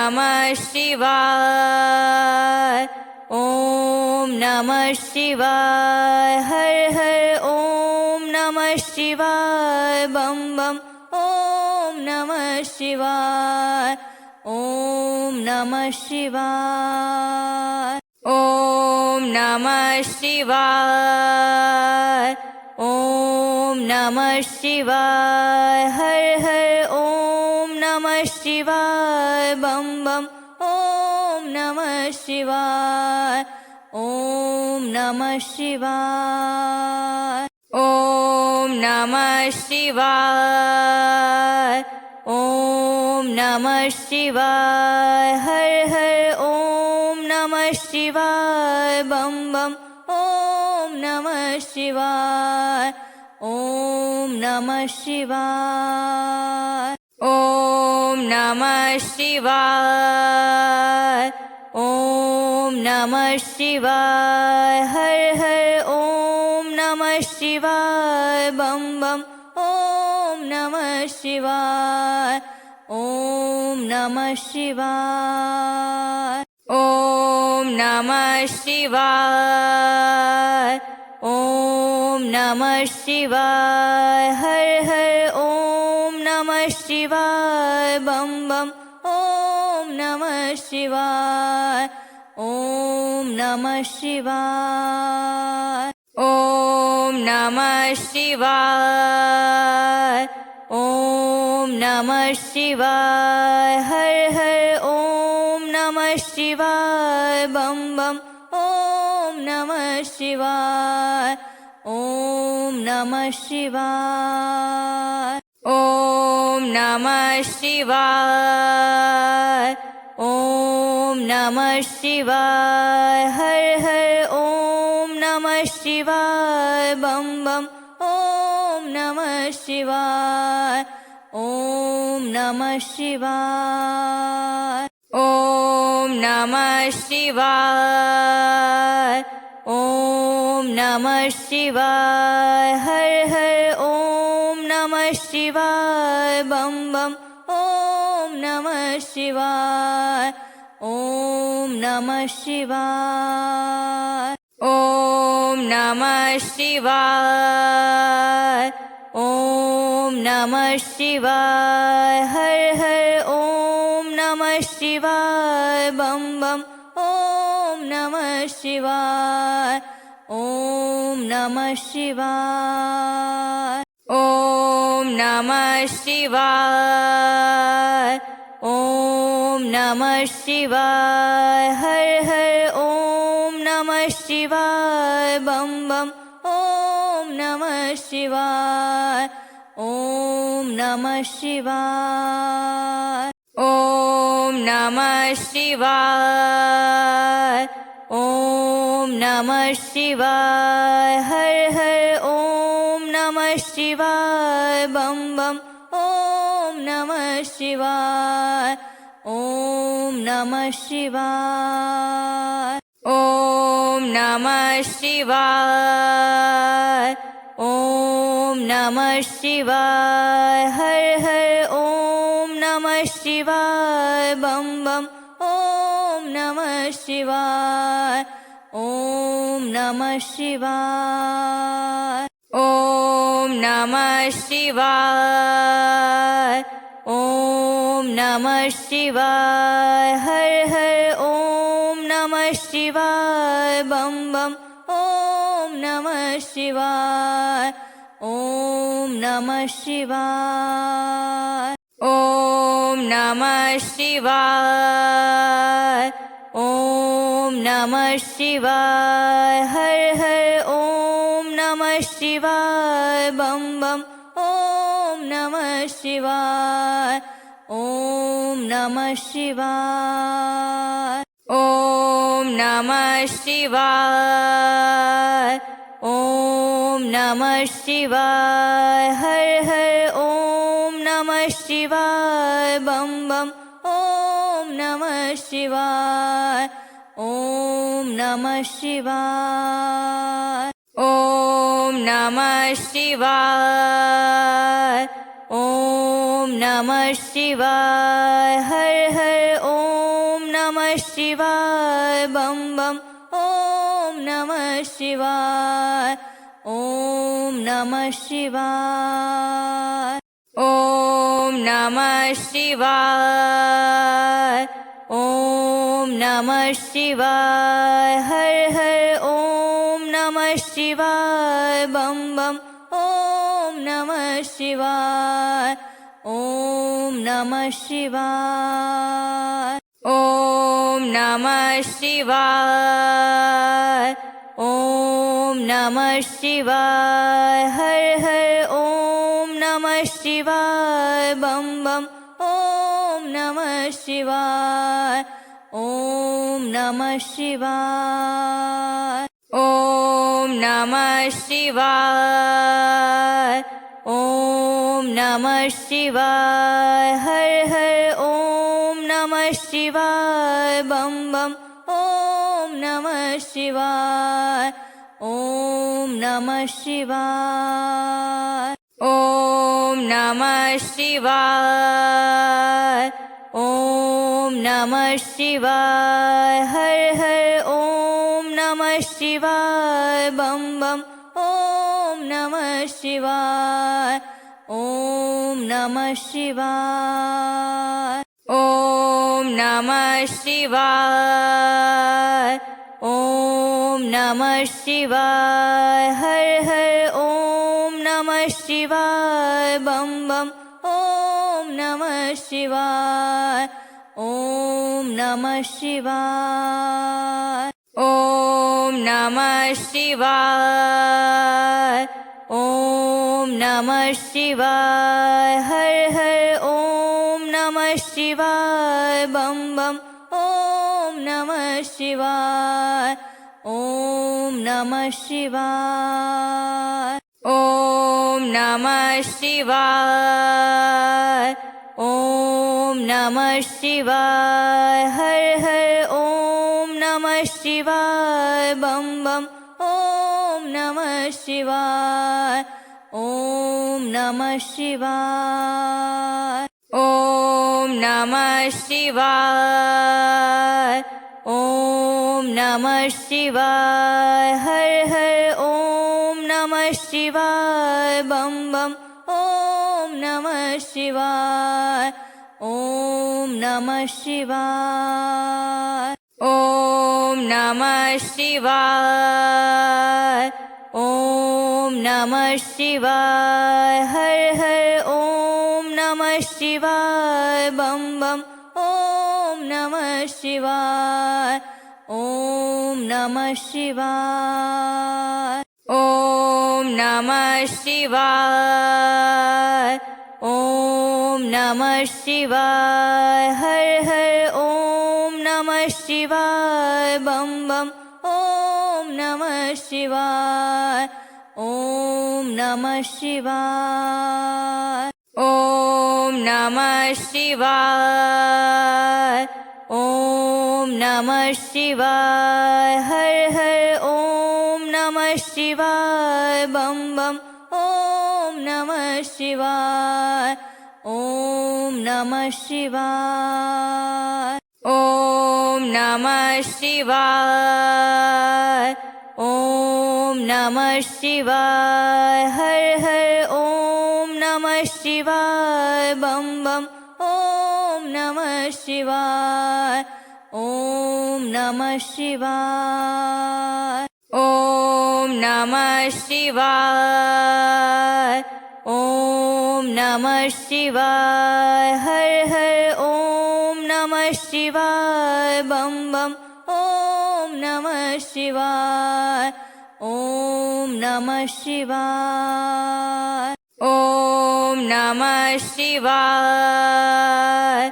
नमः शिवाय। ॐ नमः शिवाय। हर हर ॐ नमः शिवाय। बम बम ॐ नमः शिवाय। ॐ नमः शिवाय। ॐ नमः शिवाय। ॐ नमः शिवाय। हर हर ॐ नमः शिवाय। बम बम ॐ नमः शिवाय। ॐ नमः शिवाय। ॐ नमः शिवाय। ॐ नमः शिवाय। हर हर ॐ नमः शिवाय। बम बम ॐ नमः शिवाय। ॐ नमः शिवाय। ॐ नमः शिवाय। ॐ नमः शिवाय। हर हर ॐ नमः शिवाय। बम बम ॐ नमः शिवाय। ॐ नमः शिवाय। ॐ नमः शिवाय। ॐ नमः शिवाय। हर हर ॐ नमः शिवाय। बम बम ॐ नमः शिवाय। ॐ नमः शिवाय। ॐ नमः शिवाय। ॐ नमः शिवाय। हर हर ॐ नमः शिवाय। बम बम ॐ नमः शिवाय। ॐ नमः शिवाय। ॐ नमः शिवाय। ॐ नमः शिवाय। हर हर ॐ नमः शिवाय। बम बम ॐ नमः शिवाय। ॐ नमः शिवाय। ॐ नमः शिवाय। ॐ नमः शिवाय। हर हर ॐ नमः शिवाय। बम बम ॐ नमः शिवाय। ॐ नमः शिवाय। ॐ नमः शिवाय। ॐ नमः शिवाय। हर हर ॐ नमः शिवाय। बम बम ॐ नमः शिवाय। ॐ नमः शिवाय। ॐ नमः शिवाय। ॐ नमः शिवाय। हर हर ॐ नमः शिवाय। बम बम ॐ नमः शिवाय। ॐ नमः शिवाय। ॐ नमः शिवाय। ॐ नमः शिवाय। हर हर ॐ नमः शिवाय। बम बम ॐ नमः शिवाय। ॐ नमः शिवाय। ॐ नमः शिवाय। ॐ नमः शिवाय। हर हर ॐ नमः शिवाय। बम बम ॐ नमः शिवाय। ॐ नमः शिवाय। ॐ नमः शिवाय। ॐ नमः शिवाय। हर हर ॐ नमः शिवाय। बम बम ॐ नमः शिवाय। ॐ नमः शिवाय। ॐ नमः शिवाय। ॐ नमः शिवाय। हर हर ॐ नमः शिवाय। बम बम ॐ नमः शिवाय। ॐ नमः शिवाय। ॐ नमः शिवाय। ॐ नमः शिवाय। हर हर ॐ नमः शिवाय। बम बम ॐ नमः शिवाय। ॐ नमः शिवाय। ॐ नमः शिवाय। ॐ नमः शिवाय। हर हर ॐ शिवाय बम बम ॐ नमः शिवाय ॐ नमः शिवाय ॐ नमः शिवाय ॐ नमः शिवाय हर हर ॐ नमः शिवाय बम बम ॐ नमः शिवाय ॐ नमः शिवाय ॐ नमः शिवाय ॐ नमः शिवाय हर हर ॐ नमः शिवाय बम बम ॐ नमः शिवाय ॐ नमः शिवाय ॐ नमः शिवाय ॐ नमः शिवाय हर हर ॐ नमः शिवाय बम बम ॐ नमः शिवाय ॐ नमः शिवाय ॐ नमः शिवाय ॐ नमः शिवाय हर हर ॐ नमः शिवाय बम बम ॐ नमः शिवाय ॐ नमः शिवाय ॐ नमः शिवाय ॐ नमः शिवाय हर हर ॐ नमः शिवाय बम बम ॐ नमः शिवाय ॐ नमः शिवाय ॐ नमः शिवाय ॐ नमः शिवाय हर हर ॐ नमः शिवाय बम बम ॐ नमः शिवाय ॐ नमः शिवाय ॐ नमः शिवाय ॐ नमः शिवाय हर हर ॐ नमः शिवाय बम बम ॐ नमः शिवाय ॐ नमः शिवाय ॐ नमः शिवाय ॐ नमः शिवाय हर हर ॐ नमः शिवाय बम बम ॐ नमः शिवाय ॐ नमः शिवाय ॐ नमः शिवाय ॐ नमः शिवाय हर हर ॐ नमः शिवाय बम बम ॐ नमः शिवाय ॐ नमः शिवाय ॐ नमः शिवाय ॐ नमः शिवाय हर हर ॐ नमः शिवाय बम बम ॐ नमः शिवाय ॐ नमः शिवाय ॐ नमः शिवाय ॐ नमः शिवाय हर हर ॐ नमः शिवाय बम बम ॐ नमः शिवाय ॐ नमः शिवाय ॐ नमः शिवाय ॐ नमः शिवाय हर हर ॐ नमः शिवाय बम बम ॐ नमः शिवाय ॐ नमः शिवाय ॐ नमः शिवाय ॐ नमः शिवाय हर हर ॐ नमः शिवाय बम बम ॐ नमः शिवाय ॐ नमः शिवाय ॐ नमः शिवाय